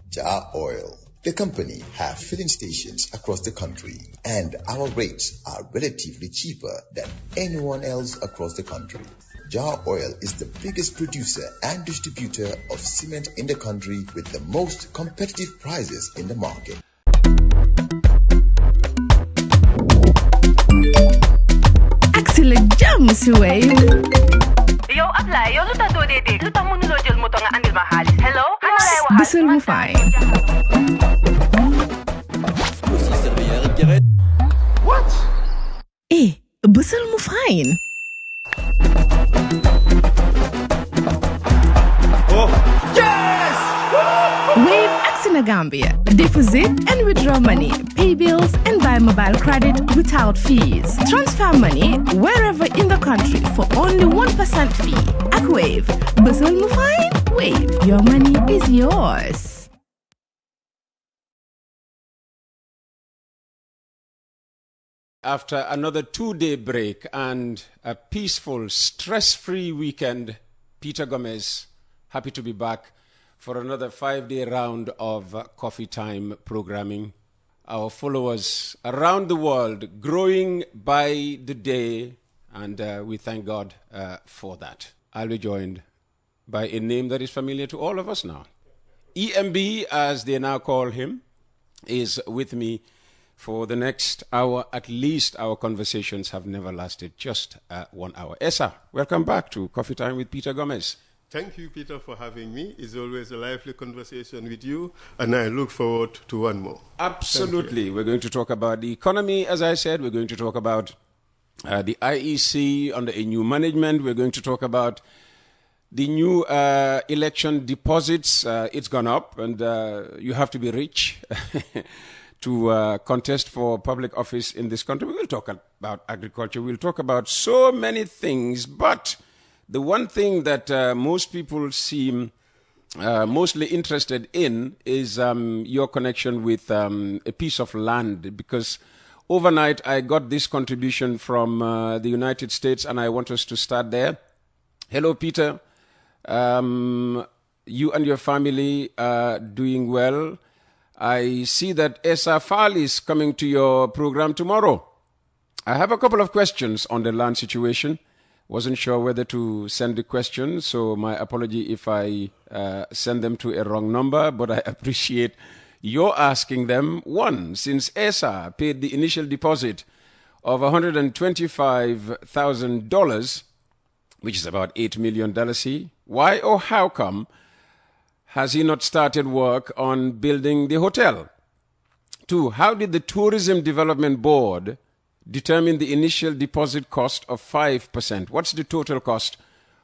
Jar Oil. The company have filling stations across the country, and our rates are relatively cheaper than anyone else across the country. Jar Oil is the biggest producer and distributor of cement in the country with the most competitive prices in the market. Excellent jam, Wave. Yo, apply. Yo, luta do dede. Luta mo nulo jel mo to nga andil mahalis. Hello? Bissel mo fine. What? Bissel mo fine. Oh, yes! Wave Axina Gambia. Deposit and withdraw money, pay bills and buy mobile credit without fees. Transfer money wherever in the country for only 1% fee. At Wave. Bissel mo fine? Wave. Your money is yours. After another 2-day break and a peaceful, stress-free weekend, Peter Gomez, happy to be back for another 5-day round of Coffee Time programming. Our followers around the world growing by the day, and we thank God for that. I'll be joined by a name that is familiar to all of us now. EMB, as they now call him, is with me for the next hour. At least our conversations have never lasted just 1 hour. Essa, welcome back to Coffee Time with Peter Gomez. Thank you, Peter, for having me. It's always a lively conversation with you, and I look forward to one more. Absolutely. We're going to talk about the economy, as I said. We're going to talk about the IEC under a new management. We're going to talk about the new election deposits. It's gone up, and you have to be rich to contest for public office in this country. We will talk about agriculture. We'll talk about so many things, but the one thing that most people seem mostly interested in is your connection with a piece of land, because overnight I got this contribution from the United States, and I want us to start there. Hello, Peter. You and your family are doing well. I see that Essa Faal is coming to your program tomorrow. I have a couple of questions on the land situation. Wasn't sure whether to send the questions, so my apology if I send them to a wrong number, but I appreciate your asking them. One, since Essa paid the initial deposit of $125,000, which is about $8 million, why or how come has he not started work on building the hotel? Two, how did the Tourism Development Board determine the initial deposit cost of 5%? What's the total cost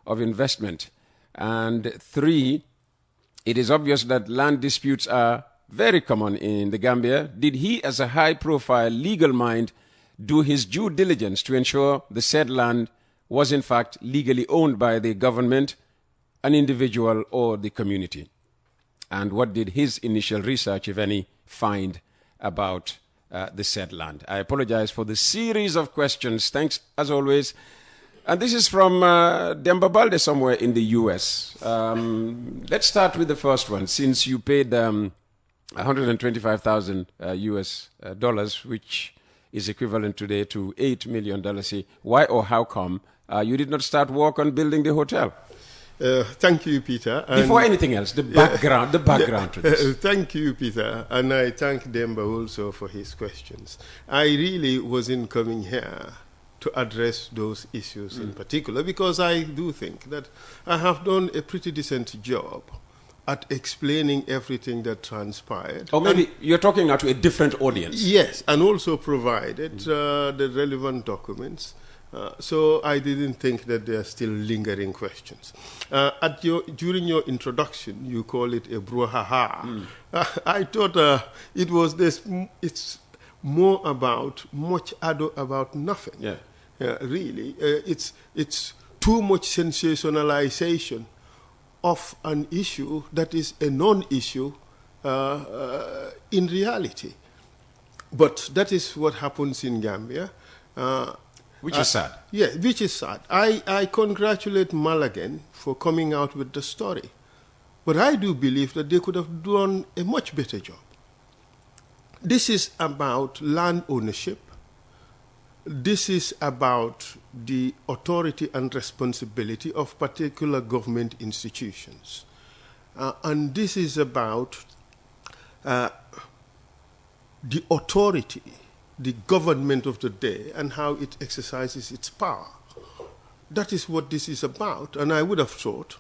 of investment? And three, it is obvious that land disputes are very common in the Gambia. Did he, as a high-profile legal mind, do his due diligence to ensure the said land was in fact legally owned by the government, an individual, or the community? And what did his initial research, if any, find about the said land? I apologize for the series of questions. Thanks, as always. And this is from Demba Balde somewhere in the U.S. Let's start with the first one. Since you paid $125,000 US dollars, which is equivalent today to $8 million, why or how come you did not start work on building the hotel? Thank you, Peter. Before anything else, the background to this. Thank you, Peter. And I thank Demba also for his questions. I really wasn't coming here to address those issues in particular, because I do think that I have done a pretty decent job at explaining everything that transpired. Or maybe you're talking now to a different audience. Yes, and also provided the relevant documents. So I didn't think that there are still lingering questions. During your introduction, you call it a brouhaha. I thought it was this. It's more about much ado about nothing. Yeah. Really, it's too much sensationalization of an issue that is a non-issue in reality. But that is what happens in Gambia. Which is sad. Yeah, which is sad. I congratulate Malagan for coming out with the story. But I do believe that they could have done a much better job. This is about land ownership. This is about the authority and responsibility of particular government institutions. And this is about the authority, the government of the day, and how it exercises its power. That is what this is about. And I would have thought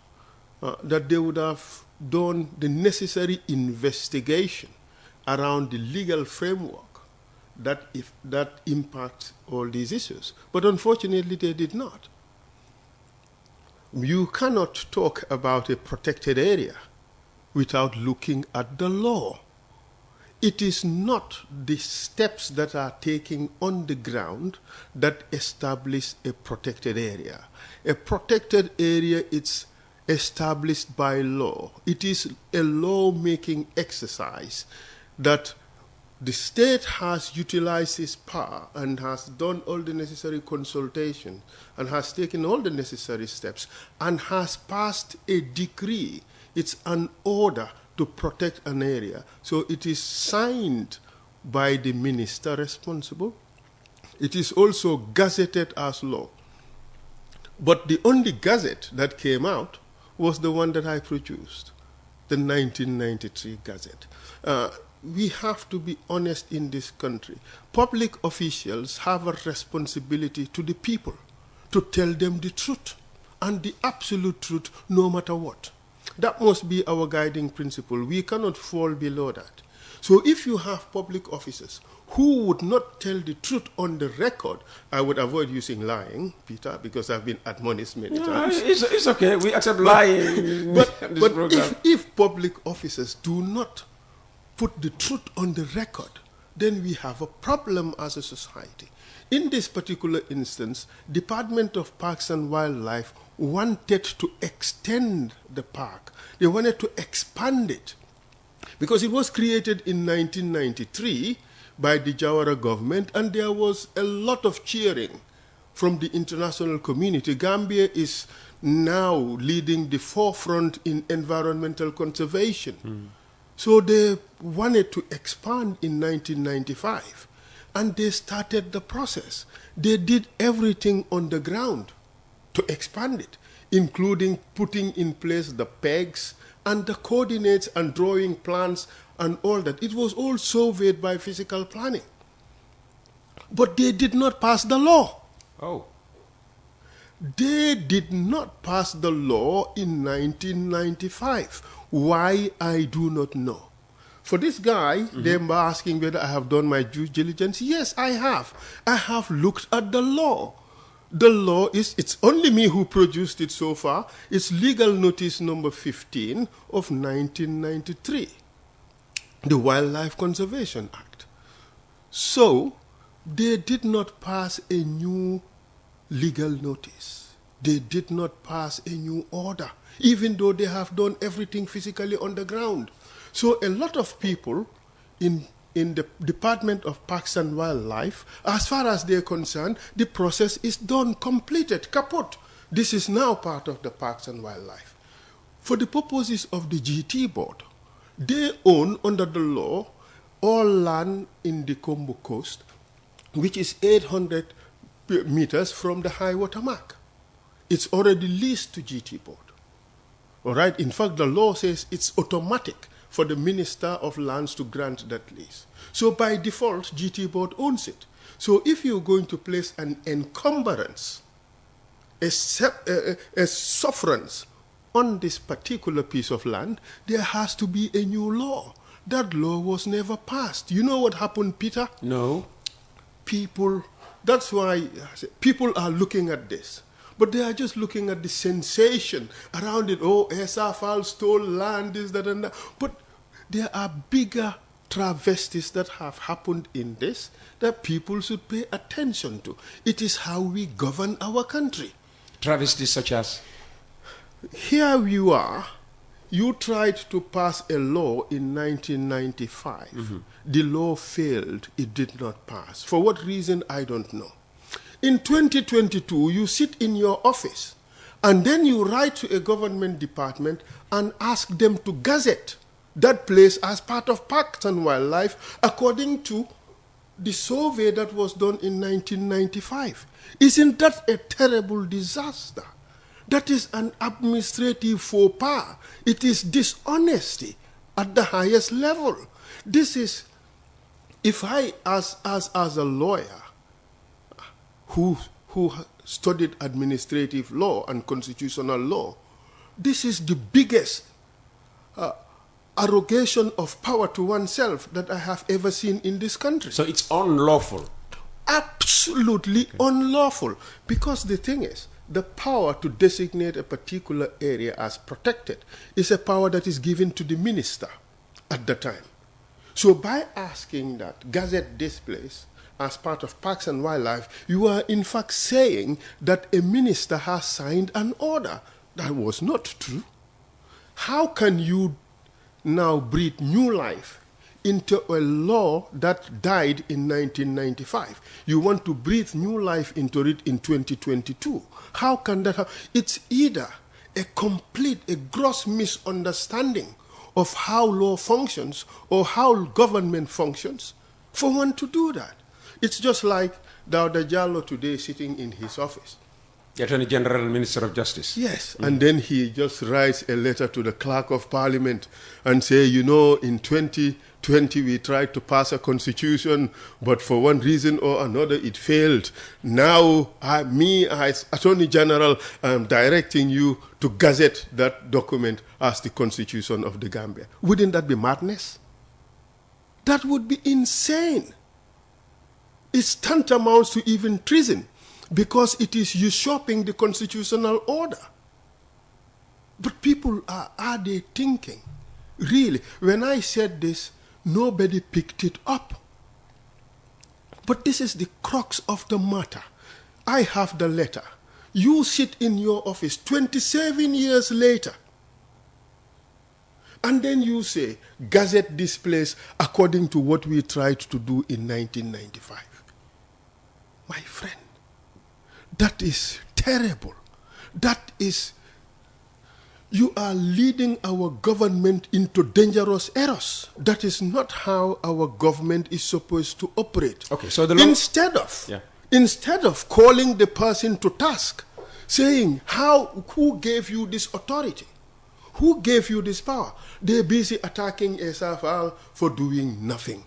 that they would have done the necessary investigation around the legal framework that impacts all these issues. But unfortunately, they did not. You cannot talk about a protected area without looking at the law. It is not the steps that are taken on the ground that establish a protected area. A protected area is established by law. It is a law-making exercise that the state has utilized its power and has done all the necessary consultation and has taken all the necessary steps and has passed a decree. It's an order to protect an area. So it is signed by the minister responsible. It is also gazetted as law. But the only gazette that came out was the one that I produced, the 1993 Gazette. We have to be honest in this country. Public officials have a responsibility to the people to tell them the truth and the absolute truth no matter what. That must be our guiding principle. We cannot fall below that. So if you have public officers who would not tell the truth on the record, I would avoid using lying, Peter, because I've been admonished many times. It's okay. We accept lying. But if public officers do not put the truth on the record, then we have a problem as a society. In this particular instance, Department of Parks and Wildlife wanted to extend the park. They wanted to expand it because it was created in 1993 by the Jawara government, and there was a lot of cheering from the international community. Gambia is now leading the forefront in environmental conservation. So they wanted to expand in 1995, and they started the process. They did everything on the ground to expand it, including putting in place the pegs and the coordinates and drawing plans and all that. It was all surveyed by physical planning. But they did not pass the law. Oh. They did not pass the law in 1995. Why, I do not know. For this guy, they were asking whether I have done my due diligence. Yes, I have. I have looked at the law. The law is, it's only me who produced it so far. It's Legal Notice number 15 of 1993, the Wildlife Conservation Act. So, they did not pass a new legal notice. They did not pass a new order, even though they have done everything physically on the ground. So a lot of people in the Department of Parks and Wildlife, as far as they're concerned, the process is done, completed, kaput. This is now part of the Parks and Wildlife. For the purposes of the GT board, they own, under the law, all land in the Combo Coast, which is 800 meters from the high water mark. It's already leased to GT board. All right. In fact, the law says it's automatic for the Minister of Lands to grant that lease. So by default, GT board owns it. So if you're going to place an encumbrance, a sufferance on this particular piece of land, there has to be a new law. That law was never passed. You know what happened, Peter? No. People, that's why people are looking at this. But they are just looking at the sensation around it. Oh, Essa, Faal stole land, this, that, and that. But there are bigger travesties that have happened in this that people should pay attention to. It is how we govern our country. Travesties such as? Here you are. You tried to pass a law in 1995. The law failed. It did not pass. For what reason, I don't know. In 2022, you sit in your office And then you write to a government department and ask them to gazette that place as part of Parks and Wildlife according to the survey that was done in 1995. Isn't that a terrible disaster? That is an administrative faux pas. It is dishonesty at the highest level. This is, if I, as a lawyer who studied administrative law and constitutional law, this is the biggest arrogation of power to oneself that I have ever seen in this country. So it's unlawful. Absolutely unlawful. Because the thing is, the power to designate a particular area as protected is a power that is given to the minister at the time. So by asking that, gazette this place as part of Parks and Wildlife, you are in fact saying that a minister has signed an order. That was not true. How can you now breathe new life into a law that died in 1995? You want to breathe new life into it in 2022. How can that happen? It's either a gross misunderstanding of how law functions or how government functions for one to do that. It's just like Dawda Jallo today sitting in his office. The Attorney General and Minister of Justice. Yes, and then he just writes a letter to the Clerk of Parliament and say, you know, in 2020 we tried to pass a constitution, but for one reason or another it failed. Now, me as Attorney General, am directing you to gazette that document as the Constitution of the Gambia. Wouldn't that be madness? That would be insane. It's tantamount to even treason, because it is usurping the constitutional order. But people, are they thinking? Really, when I said this, nobody picked it up. But this is the crux of the matter. I have the letter. You sit in your office 27 years later, and then you say, gazette this place according to what we tried to do in 1995. My friend, that is terrible. That is, you are leading our government into dangerous errors. That is not how our government is supposed to operate. Okay, so instead of calling the person to task, saying, who gave you this authority? Who gave you this power? They're busy attacking Essa Faal for doing nothing.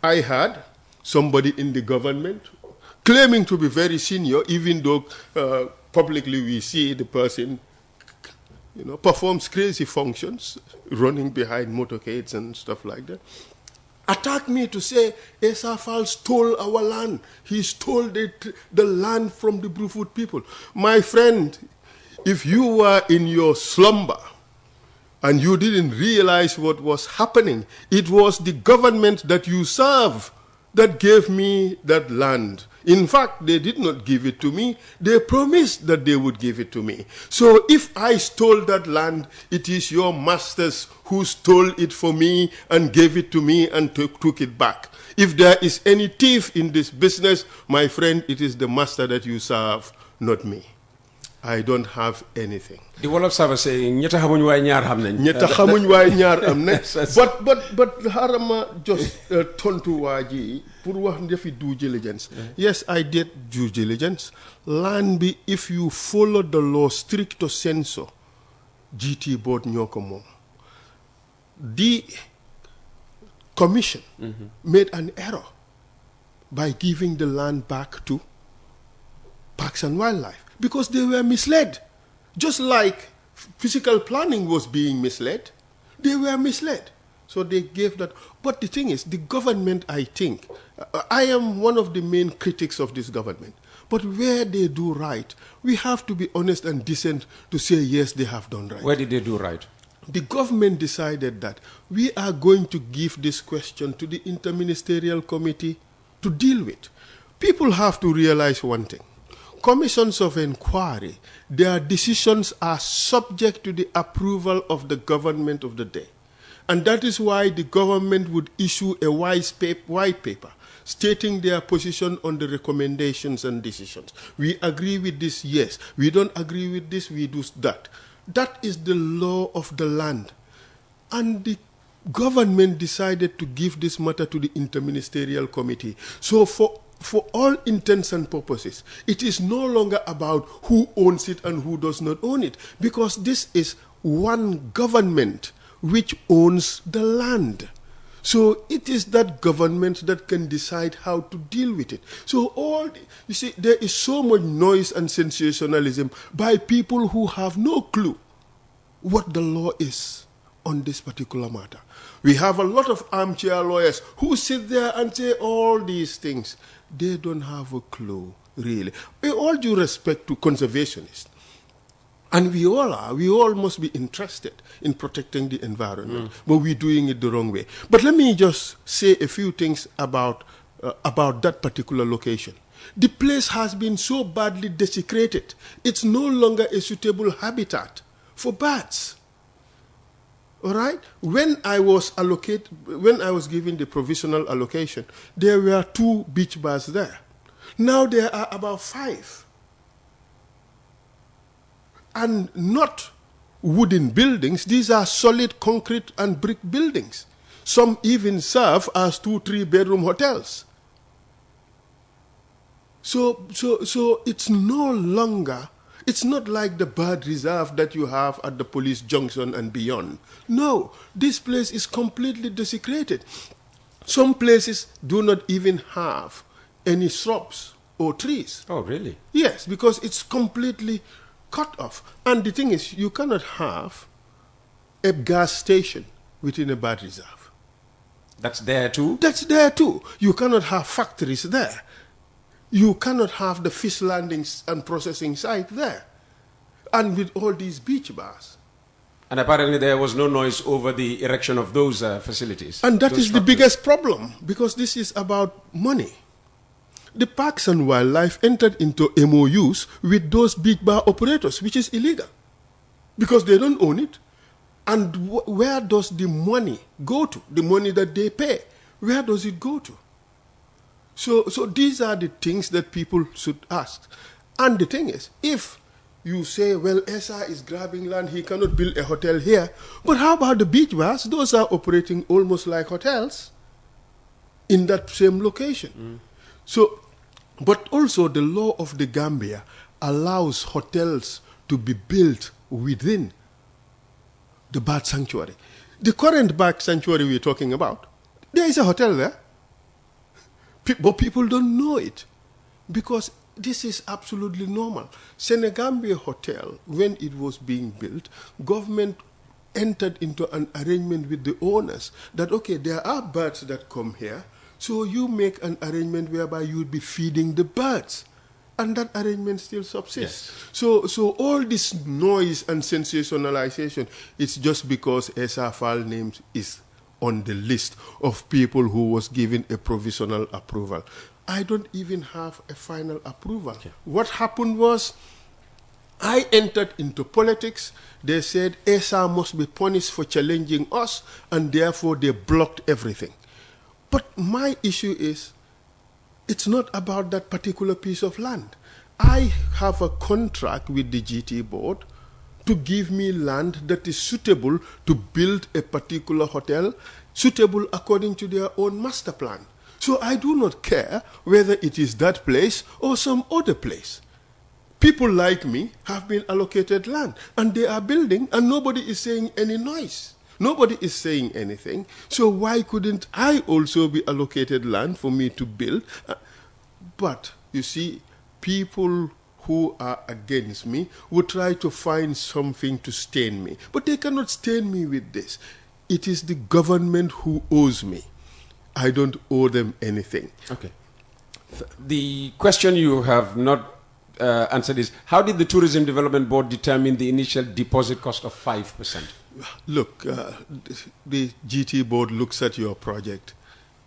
I had somebody in the government claiming to be very senior, even though publicly we see the person, performs crazy functions, running behind motorcades and stuff like that, attack me to say Essa Faal stole our land. He stole the land from the Brufut people. My friend, if you were in your slumber and you didn't realize what was happening, it was the government that you serve that gave me that land. In fact, they did not give it to me. They promised that they would give it to me. So if I stole that land, it is your masters who stole it for me and gave it to me and took it back. If there is any thief in this business, my friend, it is the master that you serve, not me. I don't have anything. The Wolof Saba saying, "Ñetta xamuñ way ñaar xam nañ." Ñetta xamuñ way ñaar am nañ. But harama just tontu waji pour wax ndefi due diligence. Yes, I did due diligence. Land bi, if you follow the law stricto sensu, GT board ñoko mom. The commission made an error by giving the land back to Parks and Wildlife, because they were misled. Just like physical planning was being misled, they were misled. So they gave that. But the thing is, the government, I think, I am one of the main critics of this government, but where they do right, we have to be honest and decent to say, yes, they have done right. Where did they do right? The government decided that we are going to give this question to the Interministerial Committee to deal with. People have to realize one thing. Commissions of inquiry, their decisions are subject to the approval of the government of the day. And that is why the government would issue a white paper stating their position on the recommendations and decisions. We agree with this, yes. We don't agree with this, we do that. That is the law of the land. And the government decided to give this matter to the Interministerial Committee. So for all intents and purposes, it is no longer about who owns it and who does not own it, because this is one government which owns the land. So it is that government that can decide how to deal with it. So you see, there is so much noise and sensationalism by people who have no clue what the law is on this particular matter. We have a lot of armchair lawyers who sit there and say all these things. They don't have a clue, really. With all due respect to conservationists, and we all must be interested in protecting the environment, but we're doing it the wrong way. But let me just say a few things about that particular location. The place has been so badly desecrated, it's no longer a suitable habitat for birds. All right? When I was given the provisional allocation, there were 2 beach bars there. Now there are about 5. And not wooden buildings. These are solid concrete and brick buildings. Some even serve as 2-3 bedroom hotels. So it's no longer, it's not like the bird reserve that you have at the police junction and beyond. No, this place is completely desecrated. Some places do not even have any shrubs or trees. Oh, really? Yes, because it's completely cut off. And the thing is, you cannot have a gas station within a bird reserve. That's there too? That's there too. You cannot have factories there. You cannot have the fish landings and processing site there. And with all these beach bars. And apparently there was no noise over the erection of those facilities. And that is the biggest problem, because this is about money. The Parks and Wildlife entered into MOUs with those beach bar operators, which is illegal, because they don't own it. And where does the money go to? The money that they pay, where does it go to? So these are the things that people should ask. And the thing is, if you say, well, Essa is grabbing land, he cannot build a hotel here, but how about the beach bars? Those are operating almost like hotels in that same location. So, but also the law of the Gambia allows hotels to be built within the bird sanctuary. The current bird sanctuary we're talking about, there is a hotel there. But people don't know it, because this is absolutely normal. Senegambia Hotel, when it was being built, government entered into an arrangement with the owners that, okay, there are birds that come here, so you make an arrangement whereby you would be feeding the birds. And that arrangement still subsists. Yes. So all this noise and sensationalization, it's just because Essa Faal name is on the list of people who was given a provisional approval. I don't even have a final approval. Okay. What happened was, I entered into politics. They said Essa must be punished for challenging us, and therefore they blocked everything. But my issue is, it's not about that particular piece of land. I have a contract with the GT board to give me land that is suitable to build a particular hotel, suitable according to their own master plan. So I do not care whether it is that place or some other place. People like me have been allocated land, and they are building, and nobody is saying any noise. Nobody is saying anything. So why couldn't I also be allocated land for me to build? But, you see, people who are against me would try to find something to stain me. But they cannot stain me with this. It is the government who owes me. I don't owe them anything. Okay. The question you have not answered is, how did the Tourism Development Board determine the initial deposit cost of 5%? Look, the GT board looks at your project.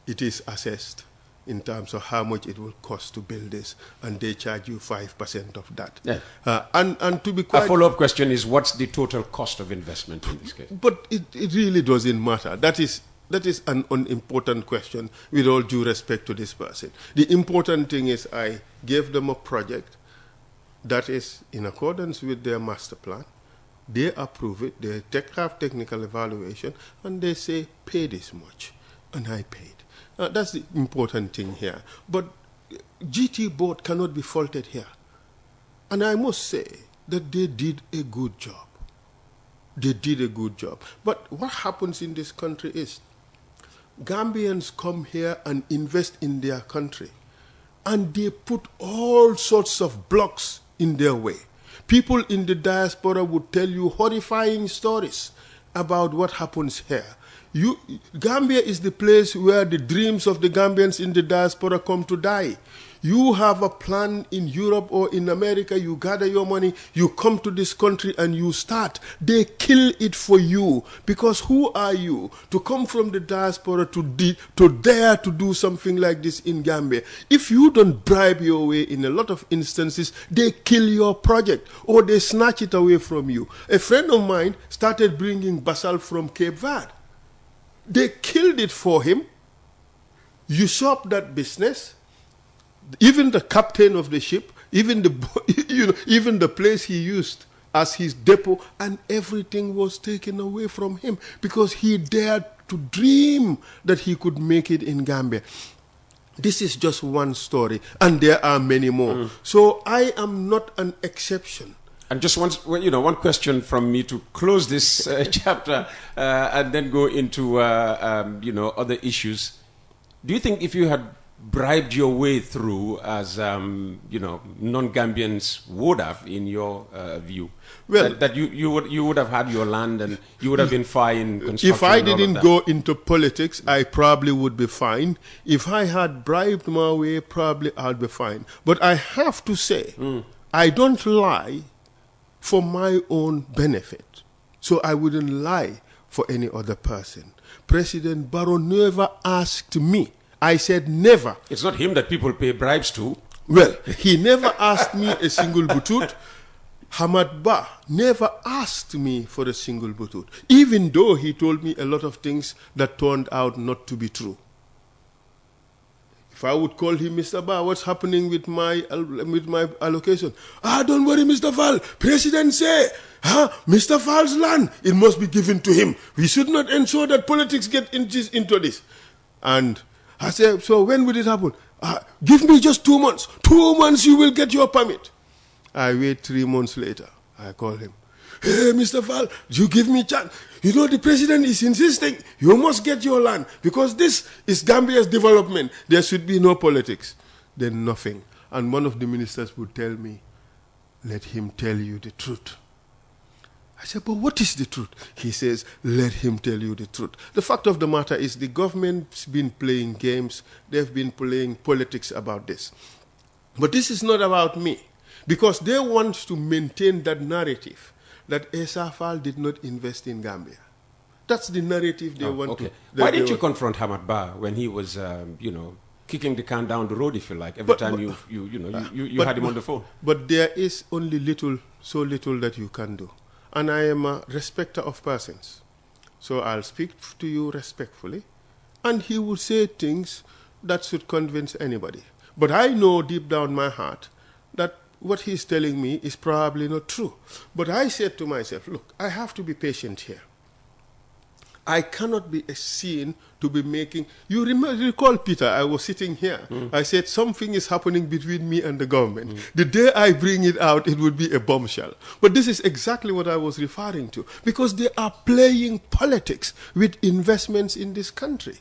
It is assessed in terms of how much it will cost to build this, and they charge you 5% of that. Yeah. And to be quite... A follow-up question is, what's the total cost of investment in this case? But it really doesn't matter. That is That is an unimportant question, with all due respect to this person. The important thing is I gave them a project that is in accordance with their master plan. They approve it, they have technical evaluation, and they say, pay this much. And I paid. That's the important thing here. But GT board cannot be faulted here. And I must say that they did a good job. They did a good job. But what happens in this country is Gambians come here and invest in their country, and they put all sorts of blocks in their way. People in the diaspora would tell you horrifying stories about what happens here. Gambia is the place where the dreams of the Gambians in the diaspora come to die. You have a plan in Europe or in America, you gather your money, you come to this country and you start. They kill it for you, because who are you to come from the diaspora to dare to do something like this in Gambia? If you don't bribe your way, in a lot of instances, they kill your project or they snatch it away from you. A friend of mine started bringing basalt from Cape Verde. They killed it for him, usurped that business. Even the captain of the ship, even the place he used as his depot, and everything was taken away from him because he dared to dream that he could make it in Gambia. This is just one story, and there are many more. So I am not an exception. And just one question from me to close this chapter, and then go into other issues. Do you think if you had bribed your way through, as non-Gambians would have, in your view, well, that you would have had your land and you would have been fine in construction? If I didn't go into politics, I probably would be fine. If I had bribed my way, probably I'd be fine. But I have to say, I don't lie for my own benefit, so I wouldn't lie for any other person. President Barrow never asked me. I said never. It's not him that people pay bribes to. Well, he never asked me a single butut. Hamad Ba never asked me for a single butut, even though he told me a lot of things that turned out not to be true. If I would call him, Mr. Ba, what's happening with my allocation? Don't worry, Mr. Faal. President say, Mr. Faal's land, it must be given to him. We should not ensure that politics get into this. And I said, so when will it happen? Give me just 2 months. 2 months you will get your permit. I wait 3 months later. I call him. Hey, Mr. Faal, you give me a chance. You know, the president is insisting you must get your land because this is Gambia's development. There should be no politics. Then nothing. And one of the ministers would tell me, let him tell you the truth. I said, but what is the truth? He says, let him tell you the truth. The fact of the matter is the government's been playing games. They've been playing politics about this. But this is not about me, because they want to maintain that narrative that Essa Faal did not invest in Gambia. That's the narrative they want to. Why didn't you confront Hamad Ba when he was, kicking the can down the road, if you like, every time you had him on the phone? But there is only so little that you can do. And I am a respecter of persons. So I'll speak to you respectfully. And he will say things that should convince anybody. But I know deep down my heart that what he's telling me is probably not true. But I said to myself, look, I have to be patient here. I cannot be seen to be making... You recall, Peter, I was sitting here. I said, something is happening between me and the government. The day I bring it out, it would be a bombshell. But this is exactly what I was referring to. Because they are playing politics with investments in this country.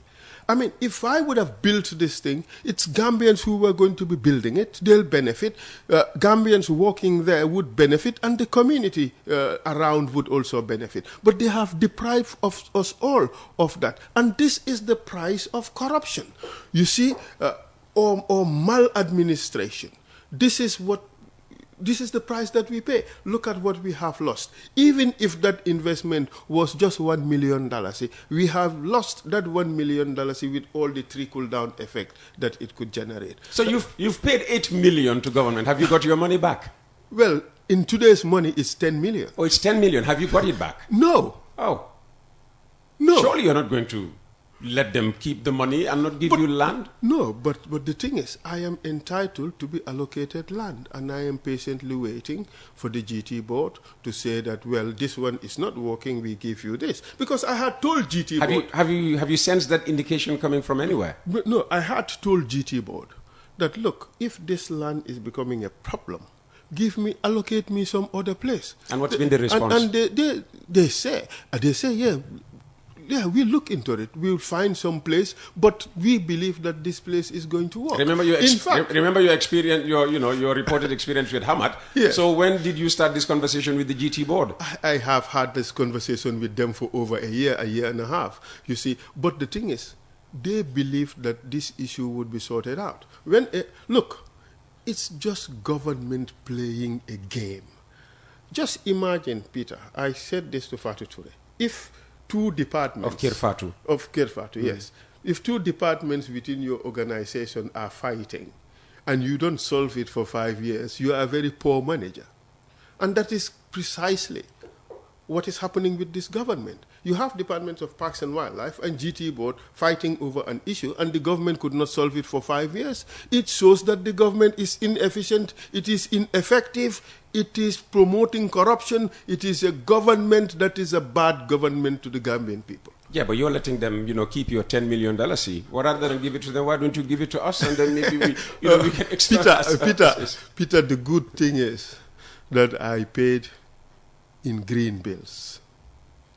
I mean, if I would have built this thing, it's Gambians who were going to be building it. They'll benefit. Gambians working there would benefit, and the community around would also benefit. But they have deprived of us all of that. And this is the price of corruption, you see, or maladministration. This is the price that we pay. Look at what we have lost. Even if that investment was just $1 million, we have lost that $1 million with all the trickle-down effect that it could generate. So you've paid $8 million to government. Have you got your money back? Well, in today's money, it's $10 million. Oh, it's $10 million. Have you got it back? No. Oh. No. Surely you're not going to let them keep the money and not give you land? No, but the thing is, I am entitled to be allocated land, and I am patiently waiting for the GT board to say that, well, this one is not working, we give you this. Because I had told GT board... Have you sensed that indication coming from anywhere? No, I had told GT board that, look, if this land is becoming a problem, allocate me some other place. And what's been the response? And they say, yeah, we'll look into it. We'll find some place, but we believe that this place is going to work. Remember your experience, your reported experience with Hamad. Yeah. So when did you start this conversation with the GT board? I have had this conversation with them for over a year and a half. You see, but the thing is, they believe that this issue would be sorted out. Look, it's just government playing a game. Just imagine, Peter. I said this to Fatou Toure. If two departments... Of Kirfatu, yes. If two departments within your organization are fighting and you don't solve it for 5 years, you are a very poor manager. And that is precisely what is happening with this government. You have departments of Parks and Wildlife and GT board fighting over an issue, and the government could not solve it for 5 years. It shows that the government is inefficient, it is ineffective, it is promoting corruption, it is a government that is a bad government to the Gambian people. Yeah, but you're letting them, keep your $10 million. Well, rather than give it to them, why don't you give it to us, and then maybe we can extract Peter, the good thing is that I paid in green bills,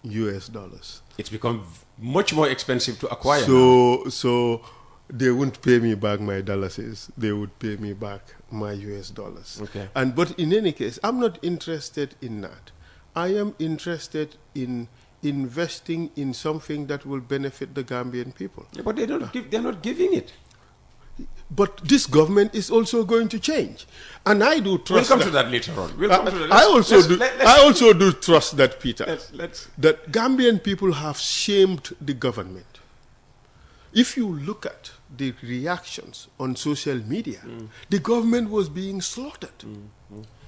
US dollars. It's become much more expensive to acquire. So they wouldn't pay me back my dollars. They would pay me back my US dollars. Okay. But in any case, I'm not interested in that. I am interested in investing in something that will benefit the Gambian people. Yeah, but they're not giving it. But this government is also going to change, and I do trust. We'll come to that later on. I also do trust that, Peter, that Gambian people have shamed the government. If you look at the reactions on social media, the government was being slaughtered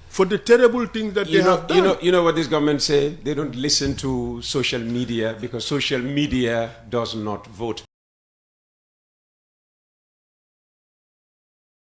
for the terrible things that they have done. You know what this government say? They don't listen to social media because social media does not vote.